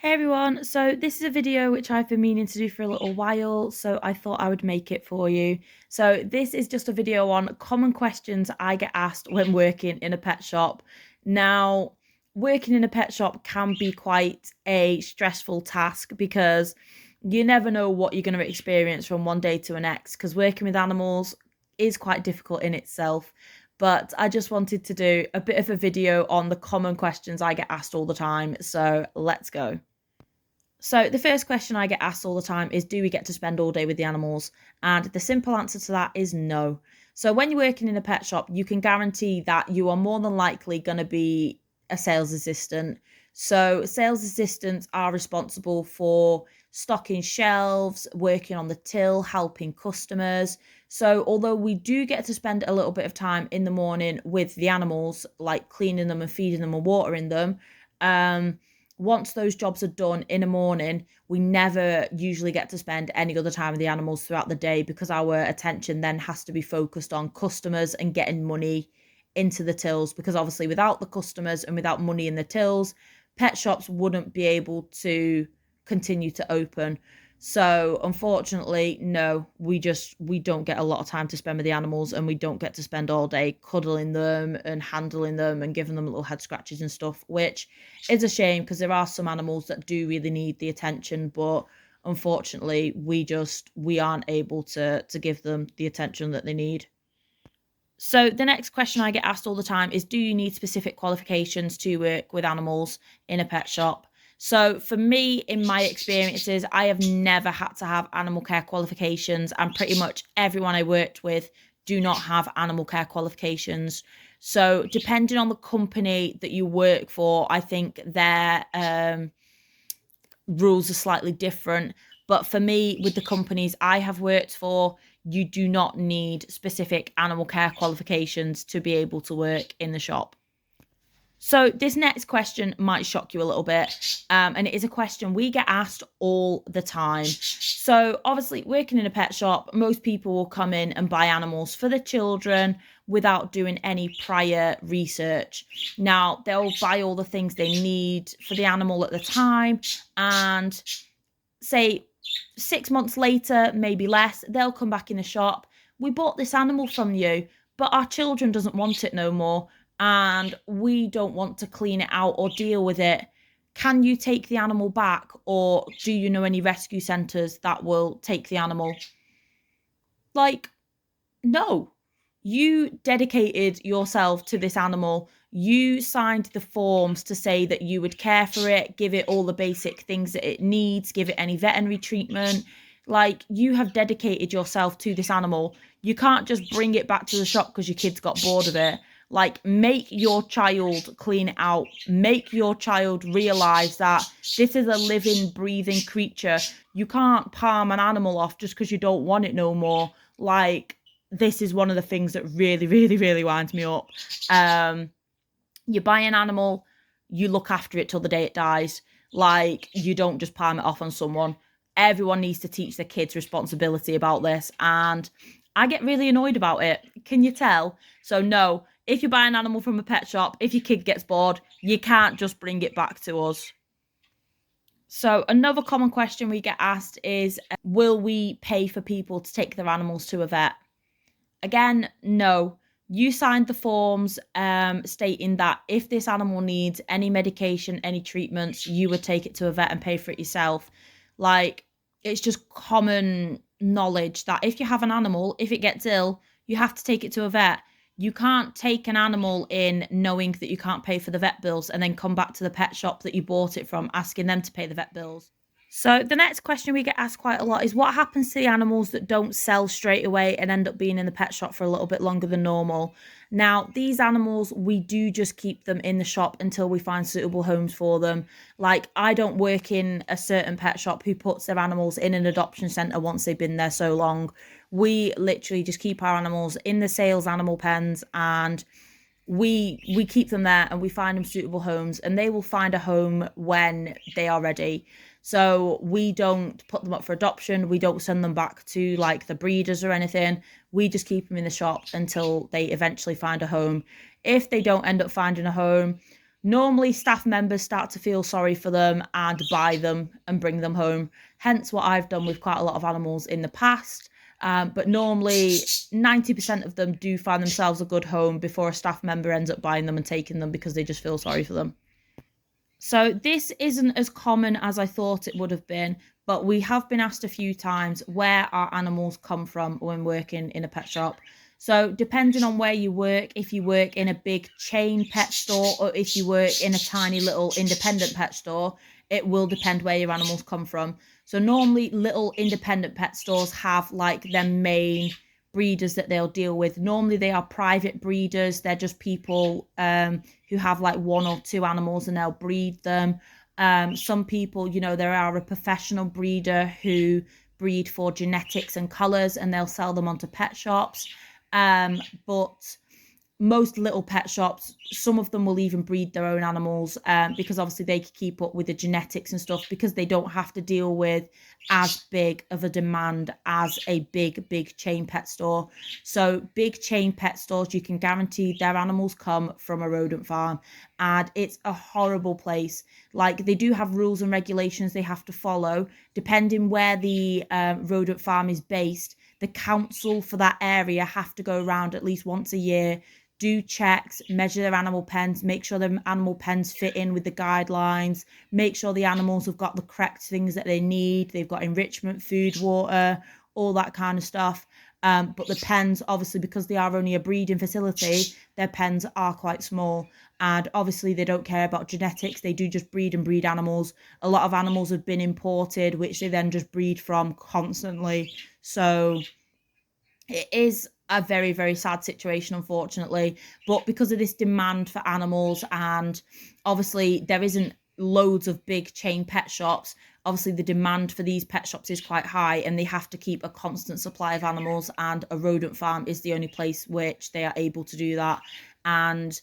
Hey everyone, so this is a video which I've been meaning to do for a little while, so I thought I would make it for you. So this is just a video on common questions I get asked when working in a pet shop. Now, working in a pet shop can be quite a stressful task because you never know what you're going to experience from one day to the next, because working with animals is quite difficult in itself. But I just wanted to do a bit of a video on the common questions I get asked all the time, so let's go. So the first question I get asked all the time is, do we get to spend all day with the animals? And the simple answer to that is no. So when you're working in a pet shop, you can guarantee that you are more than likely going to be a sales assistant. So sales assistants are responsible for stocking shelves, working on the till, helping customers. So although we do get to spend a little bit of time in the morning with the animals, like cleaning them and feeding them and watering them, once those jobs are done in the morning, we never usually get to spend any other time with the animals throughout the day, because our attention then has to be focused on customers and getting money into the tills, because obviously without the customers and without money in the tills, pet shops wouldn't be able to continue to open. So unfortunately, no, we don't get a lot of time to spend with the animals, and we don't get to spend all day cuddling them and handling them and giving them little head scratches and stuff, which is a shame because there are some animals that do really need the attention, but unfortunately we aren't able to give them the attention that they need. So the next question I get asked all the time is, do you need specific qualifications to work with animals in a pet shop? So for me, in my experiences, I have never had to have animal care qualifications, and pretty much everyone I worked with do not have animal care qualifications. So depending on the company that you work for, I think their rules are slightly different. But for me, with the companies I have worked for, you do not need specific animal care qualifications to be able to work in the shop. So this next question might shock you a little bit, and it is a question we get asked all the time. So obviously, working in a pet shop, most people will come in and buy animals for the children without doing any prior research. Now, they'll buy all the things they need for the animal at the time, and say 6 months later, maybe less, they'll come back in the shop. We bought this animal from you, but our children doesn't want it no more, and we don't want to clean it out or deal with it. Can you take the animal back, or do you know any rescue centres that will take the animal? Like, no. You dedicated yourself to this animal. You signed the forms to say that you would care for it, give it all the basic things that it needs, give it any veterinary treatment. Like, you have dedicated yourself to this animal. You can't just bring it back to the shop because your kids got bored of it. Like, make your child clean it out. Make your child realize that this is a living, breathing creature. You can't palm an animal off just because you don't want it no more. Like, this is one of the things that really, really, really winds me up. You buy an animal, you look after it till the day it dies. Like, you don't just palm it off on someone. Everyone needs to teach their kids responsibility about this, and I get really annoyed about it. Can you tell? So no, if you buy an animal from a pet shop, if your kid gets bored, you can't just bring it back to us. So another common question we get asked is, will we pay for people to take their animals to a vet? Again, no. You signed the forms stating that if this animal needs any medication, any treatments, you would take it to a vet and pay for it yourself. Like, it's just common knowledge that if you have an animal, if it gets ill, you have to take it to a vet. You can't take an animal in knowing that you can't pay for the vet bills and then come back to the pet shop that you bought it from asking them to pay the vet bills. So the next question we get asked quite a lot is, what happens to the animals that don't sell straight away and end up being in the pet shop for a little bit longer than normal? Now, these animals, we do just keep them in the shop until we find suitable homes for them. Like, I don't work in a certain pet shop who puts their animals in an adoption centre once they've been there so long. We literally just keep our animals in the sales animal pens, and we keep them there, and we find them suitable homes, and they will find a home when they are ready. So we don't put them up for adoption. We don't send them back to like the breeders or anything. We just keep them in the shop until they eventually find a home. If they don't end up finding a home, Normally staff members start to feel sorry for them and buy them and bring them home. Hence what I've done with quite a lot of animals in the past. But normally 90% of them do find themselves a good home before a staff member ends up buying them and taking them because they just feel sorry for them. So this isn't as common as I thought it would have been, but we have been asked a few times where our animals come from when working in a pet shop. So depending on where you work, if you work in a big chain pet store or if you work in a tiny little independent pet store, it will depend where your animals come from. So normally little independent pet stores have like their main breeders that they'll deal with. Normally they are private breeders. They're just people who have like one or two animals and they'll breed them. Some people, you know, there are a professional breeder who breed for genetics and colors and they'll sell them onto pet shops. But most little pet shops, some of them will even breed their own animals because obviously they can keep up with the genetics and stuff because they don't have to deal with as big of a demand as a big chain pet store. So big chain pet stores, you can guarantee their animals come from a rodent farm, and it's a horrible place. Like, they do have rules and regulations they have to follow depending where the rodent farm is based. The council for that area have to go around at least once a year, do checks, measure their animal pens, make sure the animal pens fit in with the guidelines, make sure the animals have got the correct things that they need, they've got enrichment, food, water, all that kind of stuff. But the pens, obviously, because they are only a breeding facility, their pens are quite small. And obviously they don't care about genetics. They do just breed and breed animals. A lot of animals have been imported, which they then just breed from constantly. So it is a very, very sad situation, unfortunately. But because of this demand for animals, and obviously there isn't loads of big chain pet shops, obviously the demand for these pet shops is quite high and they have to keep a constant supply of animals, and a rodent farm is the only place which they are able to do that. And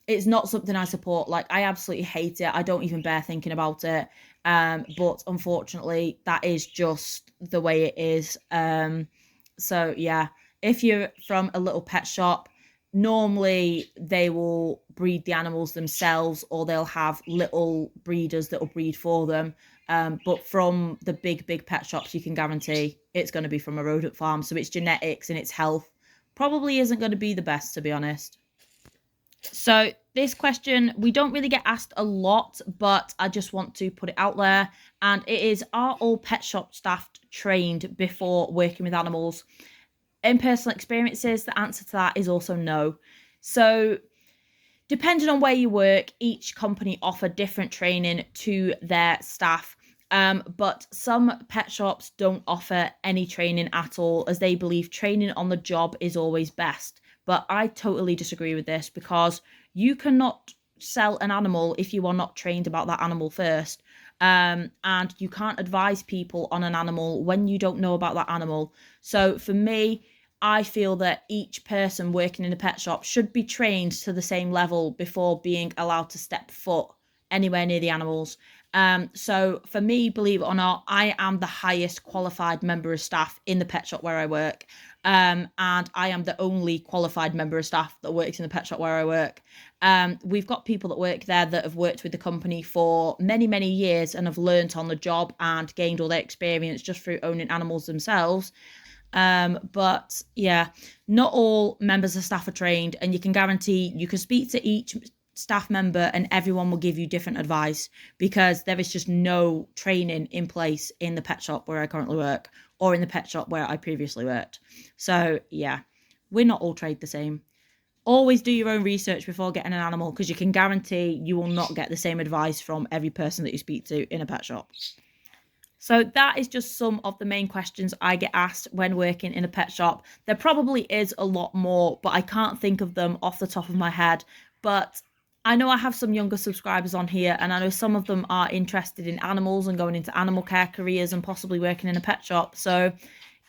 it's not something I support. Like, I absolutely hate it. I don't even bear thinking about it. But unfortunately that is just the way it is. So yeah, if you're from a little pet shop, normally they will breed the animals themselves, or they'll have little breeders that will breed for them. But from the big pet shops, you can guarantee it's going to be from a rodent farm. So its genetics and its health probably isn't going to be the best, to be honest. So this question, we don't really get asked a lot, but I just want to put it out there. And it is, are all pet shop staff trained before working with animals? In personal experiences, the answer to that is also no. So depending on where you work, each company offer different training to their staff. But some pet shops don't offer any training at all, as they believe training on the job is always best. But I totally disagree with this, because you cannot sell an animal if you are not trained about that animal first. And you can't advise people on an animal when you don't know about that animal. So for me, I feel that each person working in a pet shop should be trained to the same level before being allowed to step foot anywhere near the animals. So for me, believe it or not, I am the highest qualified member of staff in the pet shop where I work. And I am the only qualified member of staff that works in the pet shop where I work. We've got people that work there that have worked with the company for many years and have learnt on the job and gained all their experience just through owning animals themselves. But yeah, not all members of staff are trained, and you can guarantee you can speak to each staff member and everyone will give you different advice, because there is just no training in place in the pet shop where I currently work, or in the pet shop where I previously worked. So yeah, we're not all trained the same. Always do your own research before getting an animal, because you can guarantee you will not get the same advice from every person that you speak to in a pet shop. So that is just some of the main questions I get asked when working in a pet shop. There probably is a lot more, but I can't think of them off the top of my head. But I know I have some younger subscribers on here, and I know some of them are interested in animals and going into animal care careers and possibly working in a pet shop. So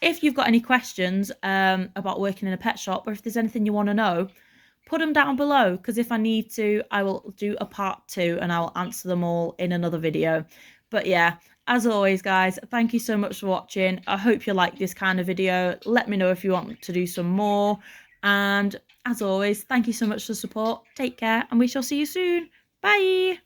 if you've got any questions about working in a pet shop, or if there's anything you want to know, put them down below, because if I need to, I will do a part 2 and I will answer them all in another video. But yeah, as always, guys, thank you so much for watching. I hope you like this kind of video. Let me know if you want to do some more. And as always, thank you so much for the support. Take care, and we shall see you soon. Bye.